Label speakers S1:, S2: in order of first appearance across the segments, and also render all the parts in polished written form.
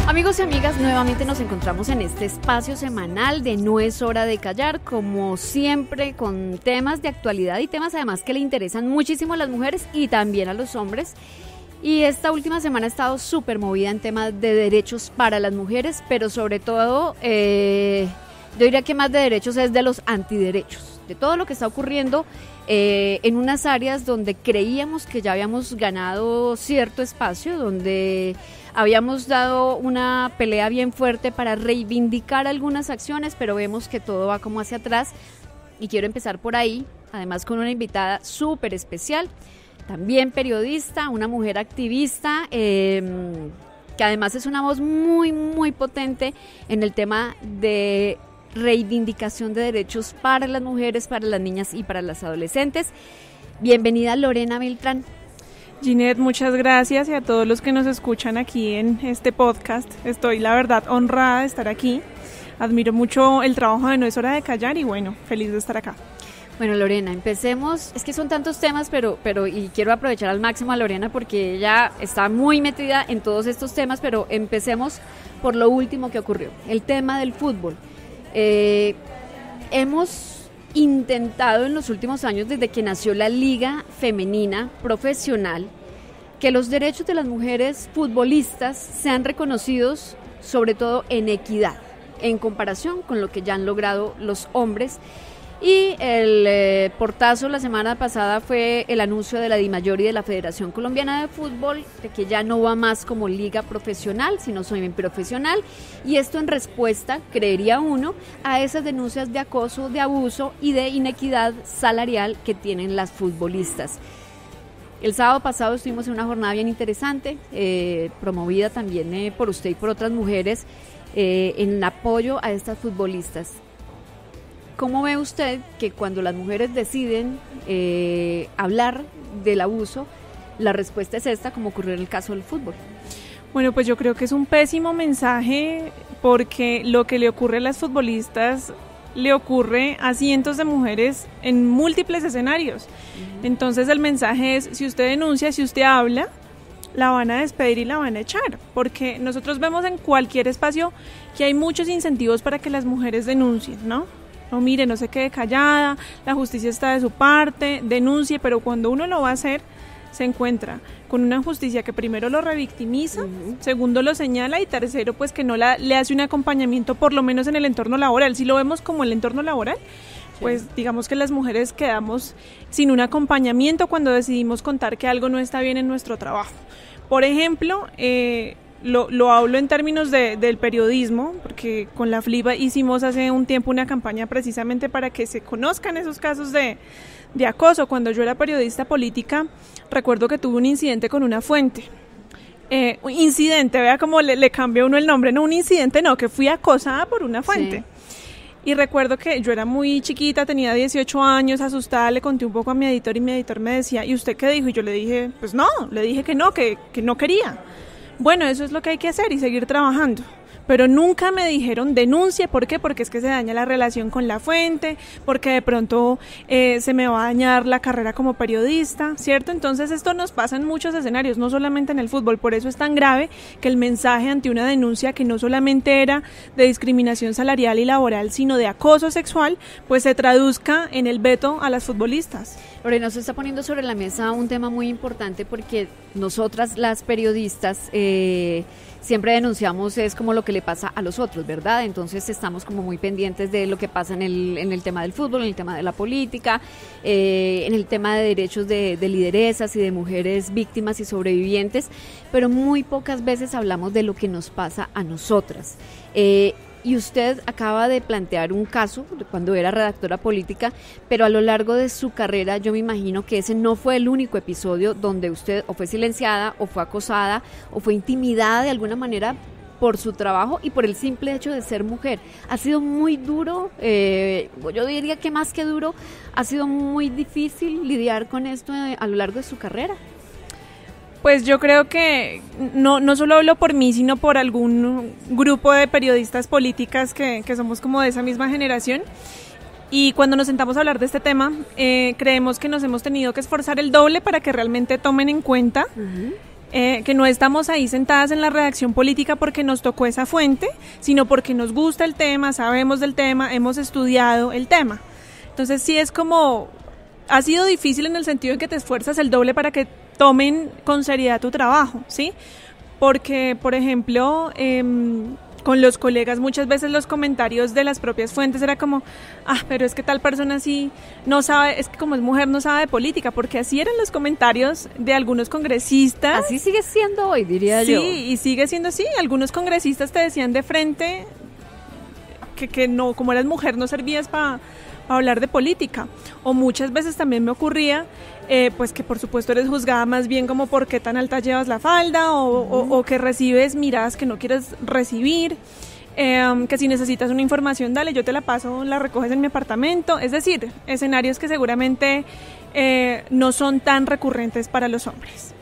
S1: Amigos y amigas, nuevamente nos encontramos en este espacio semanal de No es hora de callar, como siempre con temas de actualidad y temas además que le interesan muchísimo a las mujeres y también a los hombres. Y esta última semana ha estado súper movida en temas de derechos para las mujeres, pero sobre todo, yo diría que más de derechos es de los antiderechos, de todo lo que está ocurriendo en unas áreas donde creíamos que ya habíamos ganado cierto espacio, donde habíamos dado una pelea bien fuerte para reivindicar algunas acciones, pero vemos que todo va como hacia atrás y quiero empezar por ahí, además con una invitada súper especial, también periodista, una mujer activista, que además es una voz muy, muy potente en el tema de reivindicación de derechos para las mujeres, para las niñas y para las adolescentes. Bienvenida Lorena Beltrán.
S2: Ginette, muchas gracias y a todos los que nos escuchan aquí en este podcast. Estoy, la verdad, honrada de estar aquí. Admiro mucho el trabajo de No es hora de callar y bueno, feliz de estar acá.
S1: Bueno, Lorena, empecemos. Es que son tantos temas, pero y quiero aprovechar al máximo a Lorena porque ella está muy metida en todos estos temas, pero empecemos por lo último que ocurrió, el tema del fútbol. Hemos intentado en los últimos años, desde que nació la Liga Femenina Profesional, que los derechos de las mujeres futbolistas sean reconocidos, sobre todo en equidad, en comparación con lo que ya han logrado los hombres. Y el portazo la semana pasada fue el anuncio de la DIMAYOR y de la Federación Colombiana de Fútbol de que ya no va más como liga profesional, sino semiprofesional, y esto en respuesta, creería uno, a esas denuncias de acoso, de abuso y de inequidad salarial que tienen las futbolistas. El sábado pasado estuvimos en una jornada bien interesante, promovida también por usted y por otras mujeres, en apoyo a estas futbolistas. ¿Cómo ve usted que cuando las mujeres deciden hablar del abuso, la respuesta es esta, como ocurrió en el caso del fútbol?
S2: Bueno, pues yo creo que es un pésimo mensaje porque lo que le ocurre a las futbolistas le ocurre a cientos de mujeres en múltiples escenarios. Entonces el mensaje es, si usted denuncia, si usted habla, la van a despedir y la van a echar, porque nosotros vemos en cualquier espacio que hay muchos incentivos para que las mujeres denuncien, ¿no? No, mire, no se quede callada, la justicia está de su parte, denuncie, pero cuando uno lo va a hacer, se encuentra con una justicia que primero lo revictimiza, segundo lo señala y tercero, pues que no le hace un acompañamiento, por lo menos en el entorno laboral. Si lo vemos como el entorno laboral, pues digamos que las mujeres quedamos sin un acompañamiento cuando decidimos contar que algo no está bien en nuestro trabajo. Por ejemplo, Lo hablo en términos del periodismo, porque con la FLIBA hicimos hace un tiempo una campaña precisamente para que se conozcan esos casos de acoso. Cuando yo era periodista política, recuerdo que tuve un incidente con una fuente. Incidente, vea cómo le cambia uno el nombre, no un incidente, no, que fui acosada por una fuente. Sí. Y recuerdo que yo era muy chiquita, tenía 18 años, asustada, le conté un poco a mi editor y mi editor me decía, ¿y usted qué dijo? Y yo le dije, pues no, le dije que no quería. Bueno, eso es lo que hay que hacer y seguir trabajando. Pero nunca me dijeron denuncie, ¿por qué? Porque es que se daña la relación con la fuente, porque de pronto se me va a dañar la carrera como periodista, ¿cierto? Entonces esto nos pasa en muchos escenarios, no solamente en el fútbol, por eso es tan grave que el mensaje ante una denuncia que no solamente era de discriminación salarial y laboral, sino de acoso sexual, pues se traduzca en el veto a las futbolistas.
S1: Lorena, se está poniendo sobre la mesa un tema muy importante porque nosotras las periodistas siempre denunciamos es como lo que le pasa a los otros, ¿verdad? Entonces estamos como muy pendientes de lo que pasa en el tema del fútbol, en el tema de la política, en el tema de derechos de lideresas y de mujeres víctimas y sobrevivientes, pero muy pocas veces hablamos de lo que nos pasa a nosotras. Y usted acaba de plantear un caso cuando era redactora política, pero a lo largo de su carrera yo me imagino que ese no fue el único episodio donde usted o fue silenciada o fue acosada o fue intimidada de alguna manera por su trabajo y por el simple hecho de ser mujer. Ha sido muy duro, yo diría que más que duro, ha sido muy difícil lidiar con esto a lo largo de su carrera.
S2: Pues yo creo que no solo hablo por mí, sino por algún grupo de periodistas políticas que somos como de esa misma generación. Y cuando nos sentamos a hablar de este tema, creemos que nos hemos tenido que esforzar el doble para que realmente tomen en cuenta que no estamos ahí sentadas en la redacción política porque nos tocó esa fuente, sino porque nos gusta el tema, sabemos del tema, hemos estudiado el tema. Entonces sí es como, ha sido difícil en el sentido de que te esfuerzas el doble para que tomen con seriedad tu trabajo, ¿sí? Porque, por ejemplo, con los colegas muchas veces los comentarios de las propias fuentes era como, pero es que tal persona sí no sabe, es que como es mujer no sabe de política, porque así eran los comentarios de algunos congresistas.
S1: Así sigue siendo hoy, diría yo.
S2: Sí, y sigue siendo así. Algunos congresistas te decían de frente que no, como eras mujer no servías para hablar de política. O muchas veces también me ocurría pues que por supuesto eres juzgada más bien como por qué tan alta llevas la falda o que recibes miradas que no quieres recibir, que si necesitas una información, dale, yo te la paso, la recoges en mi apartamento. Es decir, escenarios que seguramente no son tan recurrentes para los hombres.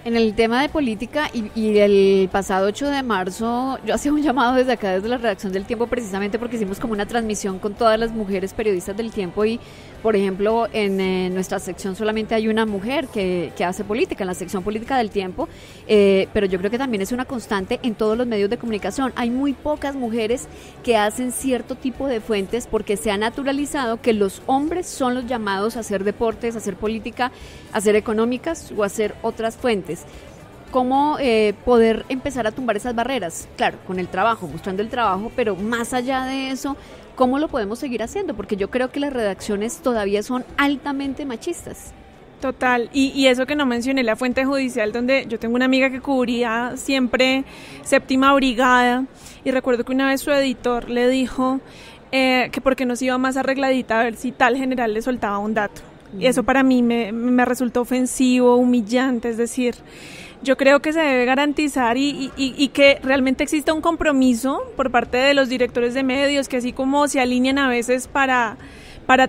S1: En el tema de política y el pasado 8 de marzo, yo hacía un llamado desde acá, desde la redacción del Tiempo, precisamente porque hicimos como una transmisión con todas las mujeres periodistas del Tiempo y, por ejemplo, en nuestra sección solamente hay una mujer que hace política, en la sección política del Tiempo, pero yo creo que también es una constante en todos los medios de comunicación. Hay muy pocas mujeres que hacen cierto tipo de fuentes porque se ha naturalizado que los hombres son los llamados a hacer deportes, a hacer política, a hacer económicas o a hacer otras fuentes. ¿Cómo poder empezar a tumbar esas barreras? Claro, con el trabajo, mostrando el trabajo, pero más allá de eso, ¿cómo lo podemos seguir haciendo? Porque yo creo que las redacciones todavía son altamente machistas.
S2: Total, y eso que no mencioné, la fuente judicial, donde yo tengo una amiga que cubría siempre Séptima Brigada, y recuerdo que una vez su editor le dijo que por qué no se iba más arregladita a ver si tal general le soltaba un dato. Y eso para mí me resultó ofensivo, humillante, es decir, yo creo que se debe garantizar y que realmente exista un compromiso por parte de los directores de medios, que así como se alinean a veces para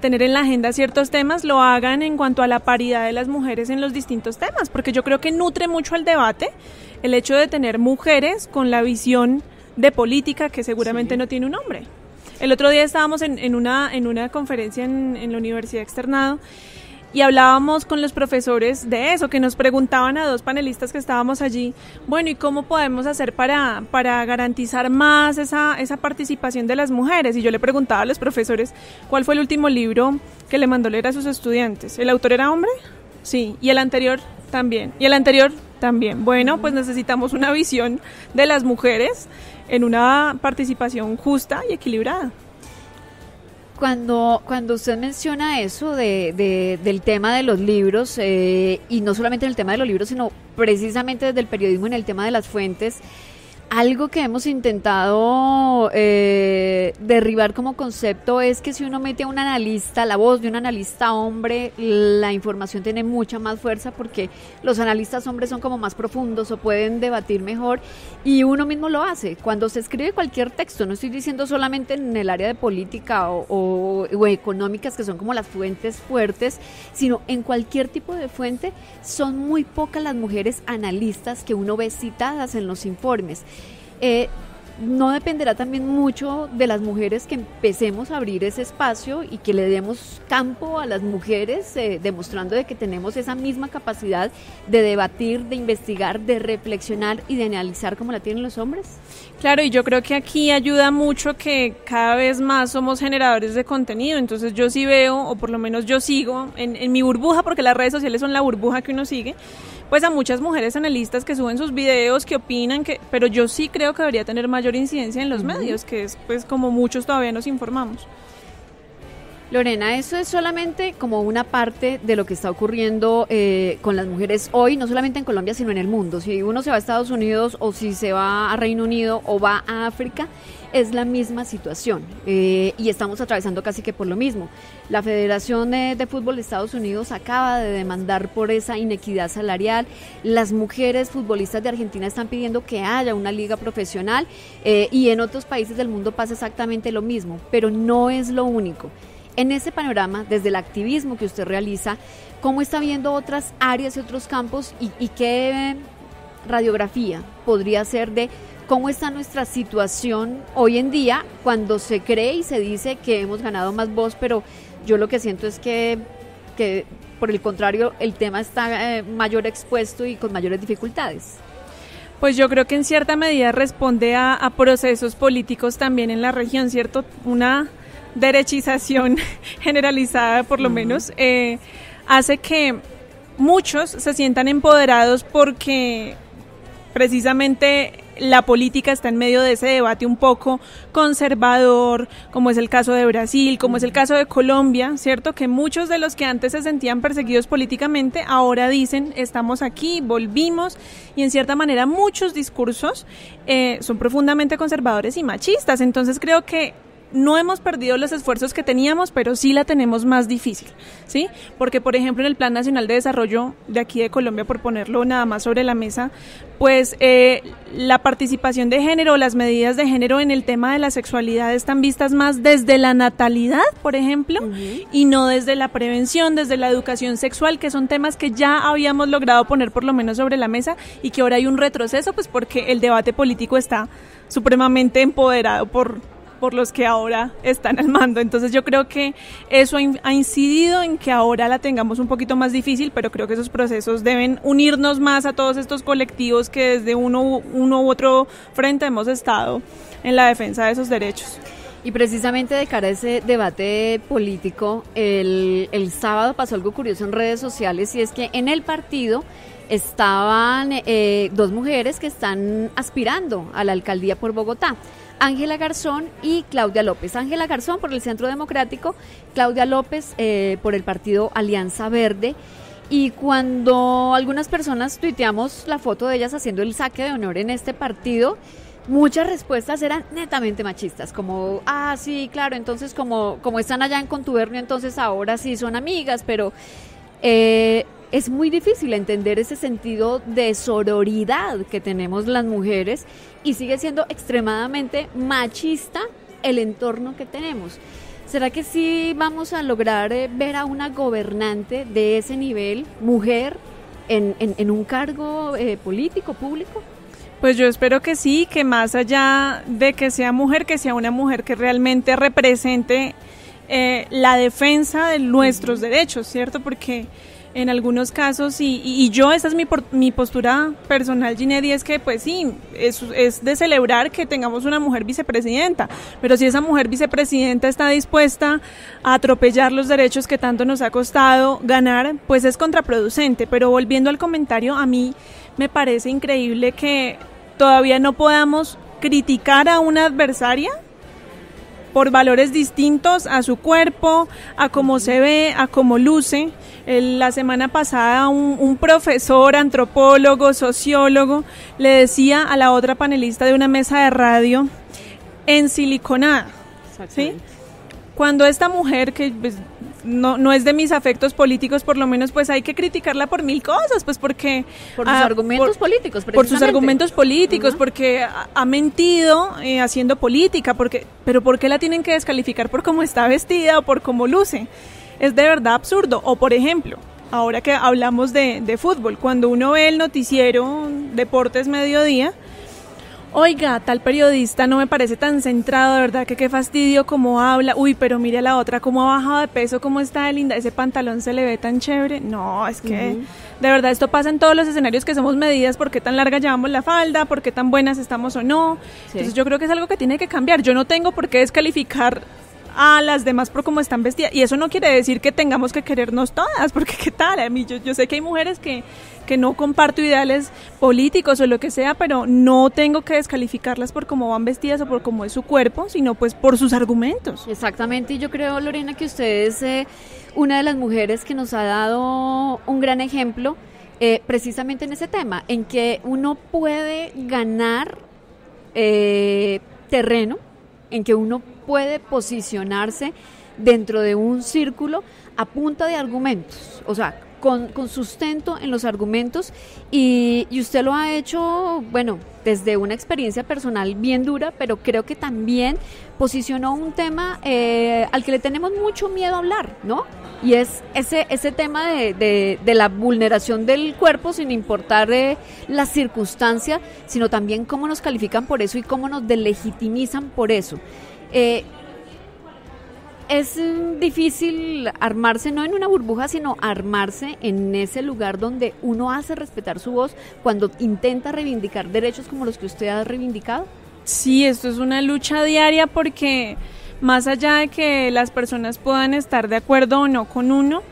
S2: tener en la agenda ciertos temas, lo hagan en cuanto a la paridad de las mujeres en los distintos temas, porque yo creo que nutre mucho al debate el hecho de tener mujeres con la visión de política que seguramente no tiene un hombre. El otro día estábamos en una conferencia en la Universidad Externado y hablábamos con los profesores de eso, que nos preguntaban a dos panelistas que estábamos allí, bueno, ¿y cómo podemos hacer para garantizar más esa participación de las mujeres? Y yo le preguntaba a los profesores, ¿cuál fue el último libro que le mandó leer a sus estudiantes? ¿El autor era hombre? Sí. ¿Y el anterior? También. ¿Y el anterior? También. Bueno, pues necesitamos una visión de las mujeres en una participación justa y equilibrada.
S1: Cuando usted menciona eso del tema de los libros, y no solamente en el tema de los libros, sino precisamente desde el periodismo en el tema de las fuentes, algo que hemos intentado derribar como concepto es que si uno mete a un analista, la voz de un analista hombre, la información tiene mucha más fuerza porque los analistas hombres son como más profundos o pueden debatir mejor y uno mismo lo hace. Cuando se escribe cualquier texto, no estoy diciendo solamente en el área de política o económicas, que son como las fuentes fuertes, sino en cualquier tipo de fuente, son muy pocas las mujeres analistas que uno ve citadas en los informes. No dependerá también mucho de las mujeres que empecemos a abrir ese espacio y que le demos campo a las mujeres, demostrando de que tenemos esa misma capacidad de debatir, de investigar, de reflexionar y de analizar como la tienen los hombres.
S2: Claro, y yo creo que aquí ayuda mucho que cada vez más somos generadores de contenido, entonces yo sí veo, o por lo menos yo sigo en mi burbuja, porque las redes sociales son la burbuja que uno sigue, pues a muchas mujeres analistas que suben sus videos, que opinan, pero yo sí creo que debería tener mayor incidencia en los medios, que es pues como muchos todavía nos informamos.
S1: Lorena, eso es solamente como una parte de lo que está ocurriendo con las mujeres hoy, no solamente en Colombia, sino en el mundo. Si uno se va a Estados Unidos o si se va a Reino Unido o va a África, es la misma situación y estamos atravesando casi que por lo mismo. La Federación de Fútbol de Estados Unidos acaba de demandar por esa inequidad salarial. Las mujeres futbolistas de Argentina están pidiendo que haya una liga profesional y en otros países del mundo pasa exactamente lo mismo, pero no es lo único. En ese panorama, desde el activismo que usted realiza, ¿cómo está viendo otras áreas y otros campos y qué radiografía podría ser de cómo está nuestra situación hoy en día cuando se cree y se dice que hemos ganado más voz, pero yo lo que siento es que que por el contrario el tema está mayor expuesto y con mayores dificultades?
S2: Pues yo creo que en cierta medida responde a procesos políticos también en la región, ¿cierto? Una derechización generalizada, por lo menos, hace que muchos se sientan empoderados porque precisamente la política está en medio de ese debate un poco conservador, como es el caso de Brasil, como es el caso de Colombia, ¿cierto? Que muchos de los que antes se sentían perseguidos políticamente ahora dicen, estamos aquí, volvimos, y en cierta manera muchos discursos son profundamente conservadores y machistas. Entonces creo que no hemos perdido los esfuerzos que teníamos, pero sí la tenemos más difícil, ¿sí? Porque, por ejemplo, en el Plan Nacional de Desarrollo de aquí de Colombia, por ponerlo nada más sobre la mesa, pues la participación de género, las medidas de género en el tema de la sexualidad están vistas más desde la natalidad, por ejemplo, y no desde la prevención, desde la educación sexual, que son temas que ya habíamos logrado poner por lo menos sobre la mesa y que ahora hay un retroceso, pues porque el debate político está supremamente empoderado por los que ahora están al mando. Entonces yo creo que eso ha incidido en que ahora la tengamos un poquito más difícil, pero creo que esos procesos deben unirnos más a todos estos colectivos que desde uno u otro frente hemos estado en la defensa de esos derechos.
S1: Y precisamente de cara a ese debate político, el sábado pasó algo curioso en redes sociales, y es que en el partido estaban dos mujeres que están aspirando a la alcaldía por Bogotá, Ángela Garzón y Claudia López. Ángela Garzón por el Centro Democrático, Claudia López por el partido Alianza Verde. Y cuando algunas personas tuiteamos la foto de ellas haciendo el saque de honor en este partido, muchas respuestas eran netamente machistas, como, sí, claro, entonces como están allá en contubernio, entonces ahora sí son amigas, pero es muy difícil entender ese sentido de sororidad que tenemos las mujeres, y sigue siendo extremadamente machista el entorno que tenemos. ¿Será que sí vamos a lograr ver a una gobernante de ese nivel, mujer, en un cargo político, público?
S2: Pues yo espero que sí, que más allá de que sea mujer, que sea una mujer que realmente represente la defensa de nuestros derechos, ¿cierto? Porque en algunos casos, y yo, esa es mi postura personal, Ginette, es que pues sí, es de celebrar que tengamos una mujer vicepresidenta, pero si esa mujer vicepresidenta está dispuesta a atropellar los derechos que tanto nos ha costado ganar, pues es contraproducente. Pero volviendo al comentario, a mí me parece increíble que todavía no podamos criticar a una adversaria por valores distintos a su cuerpo, a cómo se ve, a cómo luce. La semana pasada un profesor, antropólogo, sociólogo, le decía a la otra panelista de una mesa de radio, ensiliconada, ¿sí? Cuando esta mujer, que pues, no es de mis afectos políticos, por lo menos pues hay que criticarla por mil cosas, pues porque...
S1: Por sus argumentos políticos,
S2: por sus argumentos políticos, porque ha mentido haciendo política, pero ¿por qué la tienen que descalificar por cómo está vestida o por cómo luce? Es de verdad absurdo. O por ejemplo, ahora que hablamos de fútbol, cuando uno ve el noticiero Deportes Mediodía, oiga, tal periodista no me parece tan centrado, de verdad que qué fastidio cómo habla, pero mire a la otra cómo ha bajado de peso, cómo está de linda, ese pantalón se le ve tan chévere. No, es que de verdad esto pasa en todos los escenarios que somos medidas, por qué tan larga llevamos la falda, por qué tan buenas estamos o no. Sí. Entonces yo creo que es algo que tiene que cambiar. Yo no tengo por qué descalificar a las demás por cómo están vestidas, y eso no quiere decir que tengamos que querernos todas, porque qué tal, a mí yo sé que hay mujeres que no comparto ideales políticos o lo que sea, pero no tengo que descalificarlas por cómo van vestidas o por cómo es su cuerpo, sino pues por sus argumentos.
S1: Exactamente, y yo creo, Lorena, que usted es una de las mujeres que nos ha dado un gran ejemplo precisamente en ese tema, en que uno puede ganar terreno, en que uno puede posicionarse dentro de un círculo a punta de argumentos, o sea, con sustento en los argumentos, y usted lo ha hecho, bueno, desde una experiencia personal bien dura, pero creo que también posicionó un tema al que le tenemos mucho miedo a hablar, ¿no? Y es ese tema de la vulneración del cuerpo, sin importar la circunstancia, sino también cómo nos califican por eso y cómo nos delegitimizan por eso. Es difícil armarse, no en una burbuja, sino armarse en ese lugar donde uno hace respetar su voz cuando intenta reivindicar derechos como los que usted ha reivindicado.
S2: Sí, esto es una lucha diaria porque más allá de que las personas puedan estar de acuerdo o no con uno,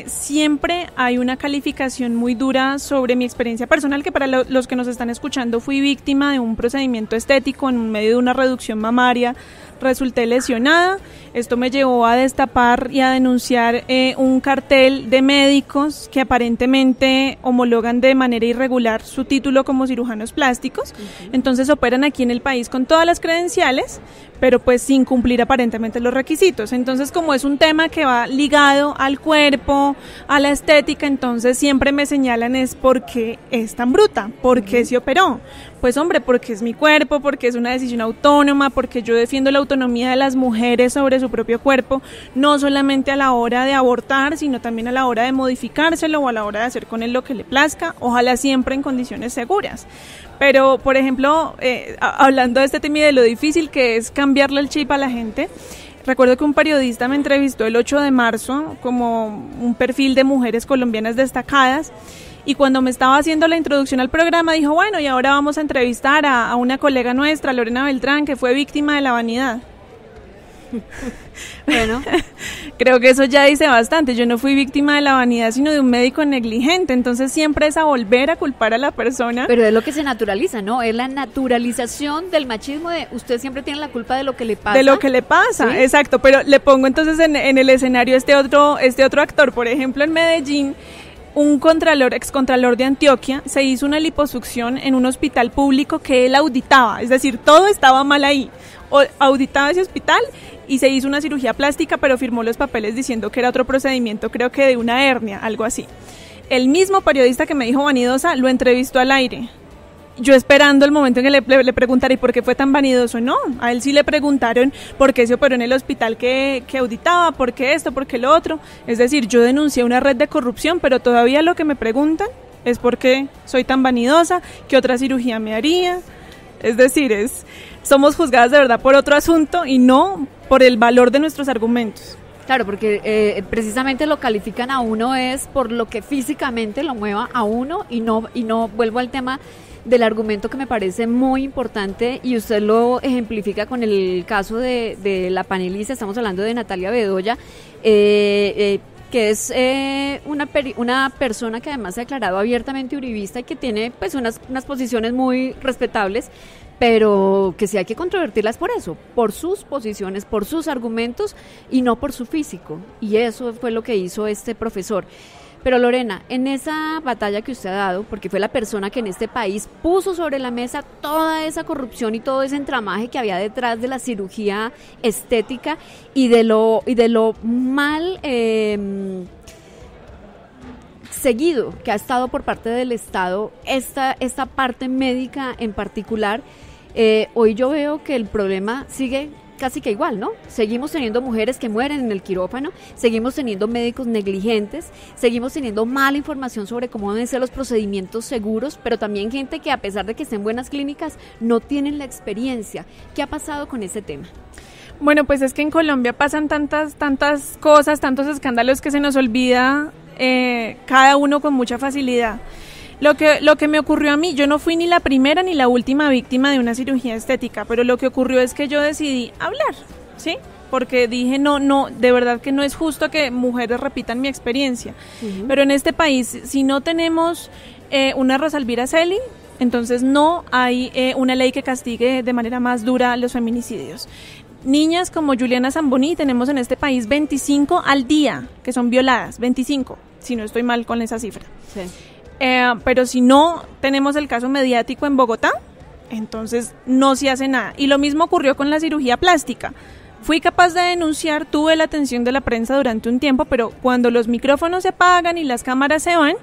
S2: siempre hay una calificación muy dura sobre mi experiencia personal, que para los que nos están escuchando fui víctima de un procedimiento estético en medio de una reducción mamaria, resulté lesionada. Esto me llevó a destapar y a denunciar un cartel de médicos que aparentemente homologan de manera irregular su título como cirujanos plásticos. Entonces operan aquí en el país con todas las credenciales, pero pues sin cumplir aparentemente los requisitos. Entonces, como es un tema que va ligado al cuerpo, a la estética, entonces siempre me señalan es ¿por qué es tan bruta? ¿Por qué se operó? Pues hombre, porque es mi cuerpo, porque es una decisión autónoma, porque yo defiendo la autonomía de las mujeres sobre su propio cuerpo, no solamente a la hora de abortar, sino también a la hora de modificárselo o a la hora de hacer con él lo que le plazca, ojalá siempre en condiciones seguras. Pero, por ejemplo, hablando de este tema y de lo difícil que es cambiarle el chip a la gente, recuerdo que un periodista me entrevistó el 8 de marzo como un perfil de mujeres colombianas destacadas, y cuando me estaba haciendo la introducción al programa dijo, bueno, y ahora vamos a entrevistar a una colega nuestra, Lorena Beltrán, que fue víctima de la vanidad. Bueno, creo que eso ya dice bastante. Yo no fui víctima de la vanidad, sino de un médico negligente. Entonces siempre es a volver a culpar a la persona.
S1: Pero es lo que se naturaliza, ¿no? Es la naturalización del machismo de usted siempre tiene la culpa de lo que le pasa.
S2: De lo que le pasa, ¿sí? Exacto. Pero le pongo entonces en el escenario este otro actor. Por ejemplo, en Medellín, un excontralor de Antioquia se hizo una liposucción en un hospital público que él auditaba, es decir, todo estaba mal ahí. Auditaba ese hospital y se hizo una cirugía plástica, pero firmó los papeles diciendo que era otro procedimiento, creo que de una hernia, algo así. El mismo periodista que me dijo vanidosa lo entrevistó al aire. Yo esperando el momento en que le preguntara ¿y por qué fue tan vanidoso? No, a él sí le preguntaron por qué se operó en el hospital que auditaba, por qué esto, por qué lo otro. Es decir, yo denuncié una red de corrupción, pero todavía lo que me preguntan es por qué soy tan vanidosa, qué otra cirugía me haría. Es decir, somos juzgadas de verdad por otro asunto y no por el valor de nuestros argumentos.
S1: Claro, porque precisamente lo califican a uno es por lo que físicamente lo mueva a uno y no vuelvo al tema del argumento que me parece muy importante y usted lo ejemplifica con el caso de la panelista. Estamos hablando de Natalia Bedoya, que es una persona que además se ha declarado abiertamente uribista y que tiene pues unas posiciones muy respetables, pero que sí hay que controvertirlas por eso, por sus posiciones, por sus argumentos y no por su físico, y eso fue lo que hizo este profesor. Pero Lorena, en esa batalla que usted ha dado, porque fue la persona que en este país puso sobre la mesa toda esa corrupción y todo ese entramaje que había detrás de la cirugía estética y de lo mal seguido que ha estado por parte del Estado esta parte médica en particular, hoy yo veo que el problema sigue casi que igual, ¿no? Seguimos teniendo mujeres que mueren en el quirófano, seguimos teniendo médicos negligentes, seguimos teniendo mala información sobre cómo deben ser los procedimientos seguros, pero también gente que a pesar de que estén en buenas clínicas no tienen la experiencia. ¿Qué ha pasado con ese tema?
S2: Bueno, pues es que en Colombia pasan tantas cosas, tantos escándalos que se nos olvida cada uno con mucha facilidad. Lo que me ocurrió a mí, yo no fui ni la primera ni la última víctima de una cirugía estética, pero lo que ocurrió es que yo decidí hablar, ¿sí? Porque dije, no, de verdad que no es justo que mujeres repitan mi experiencia. Uh-huh. Pero en este país, si no tenemos una Rosalvira Celi, entonces no hay una ley que castigue de manera más dura los feminicidios. Niñas como Juliana Zamboni, tenemos en este país 25 al día que son violadas, 25, si no estoy mal con esa cifra. Sí. Pero si no tenemos el caso mediático en Bogotá, entonces no se hace nada. Y lo mismo ocurrió con la cirugía plástica. Fui capaz de denunciar, tuve la atención de la prensa durante un tiempo, pero cuando los micrófonos se apagan y las cámaras se van,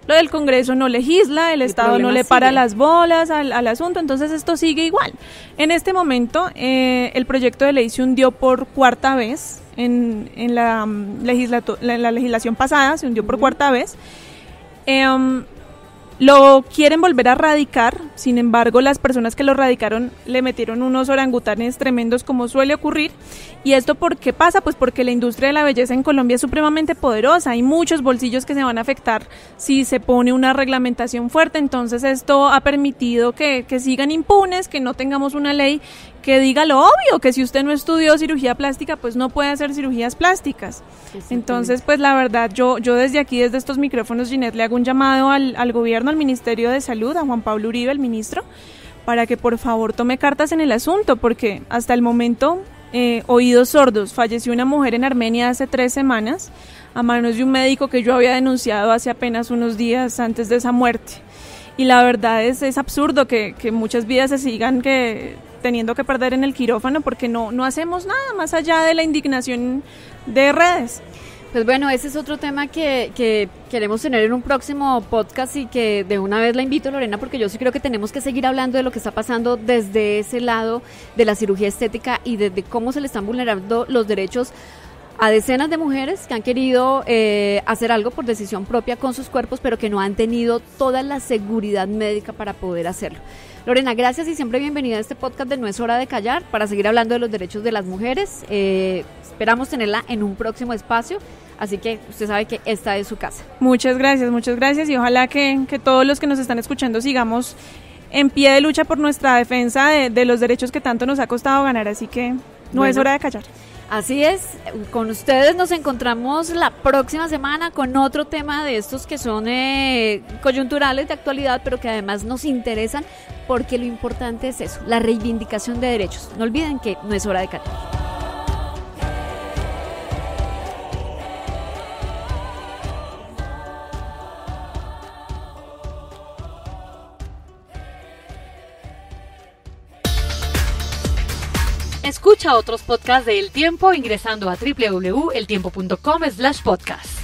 S2: lo del Congreso no legisla, el Estado no le para las bolas al asunto, entonces esto sigue igual. En este momento, el proyecto de ley se hundió por cuarta vez en la legislación pasada, se hundió por cuarta vez. Lo quieren volver a radicar, sin embargo las personas que lo radicaron le metieron unos orangutanes tremendos como suele ocurrir. ¿Y esto por qué pasa? Pues porque la industria de la belleza en Colombia es supremamente poderosa, hay muchos bolsillos que se van a afectar si se pone una reglamentación fuerte, entonces esto ha permitido que sigan impunes, que no tengamos una ley que diga lo obvio, que si usted no estudió cirugía plástica, pues no puede hacer cirugías plásticas. Entonces, pues la verdad, yo desde aquí, desde estos micrófonos, Ginette, le hago un llamado al gobierno, al Ministerio de Salud, a Juan Pablo Uribe, el ministro, para que por favor tome cartas en el asunto, porque hasta el momento, oídos sordos, falleció una mujer en Armenia hace 3 semanas, a manos de un médico que yo había denunciado hace apenas unos días antes de esa muerte. Y la verdad es absurdo que muchas vidas se sigan teniendo que perder en el quirófano porque no hacemos nada más allá de la indignación de redes.
S1: Pues bueno, ese es otro tema que queremos tener en un próximo podcast y que de una vez la invito, Lorena, porque yo sí creo que tenemos que seguir hablando de lo que está pasando desde ese lado de la cirugía estética y desde cómo se le están vulnerando los derechos a decenas de mujeres que han querido hacer algo por decisión propia con sus cuerpos, pero que no han tenido toda la seguridad médica para poder hacerlo. Lorena, gracias y siempre bienvenida a este podcast de No es hora de callar para seguir hablando de los derechos de las mujeres. Esperamos tenerla en un próximo espacio, así que usted sabe que esta es su casa.
S2: Muchas gracias y ojalá que todos los que nos están escuchando sigamos en pie de lucha por nuestra defensa de los derechos que tanto nos ha costado ganar, así que no es hora de callar.
S1: Así es, con ustedes nos encontramos la próxima semana con otro tema de estos que son coyunturales de actualidad, pero que además nos interesan porque lo importante es eso, la reivindicación de derechos. No olviden que no es hora de callar.
S3: Escucha otros podcasts de El Tiempo ingresando a www.eltiempo.com/podcast.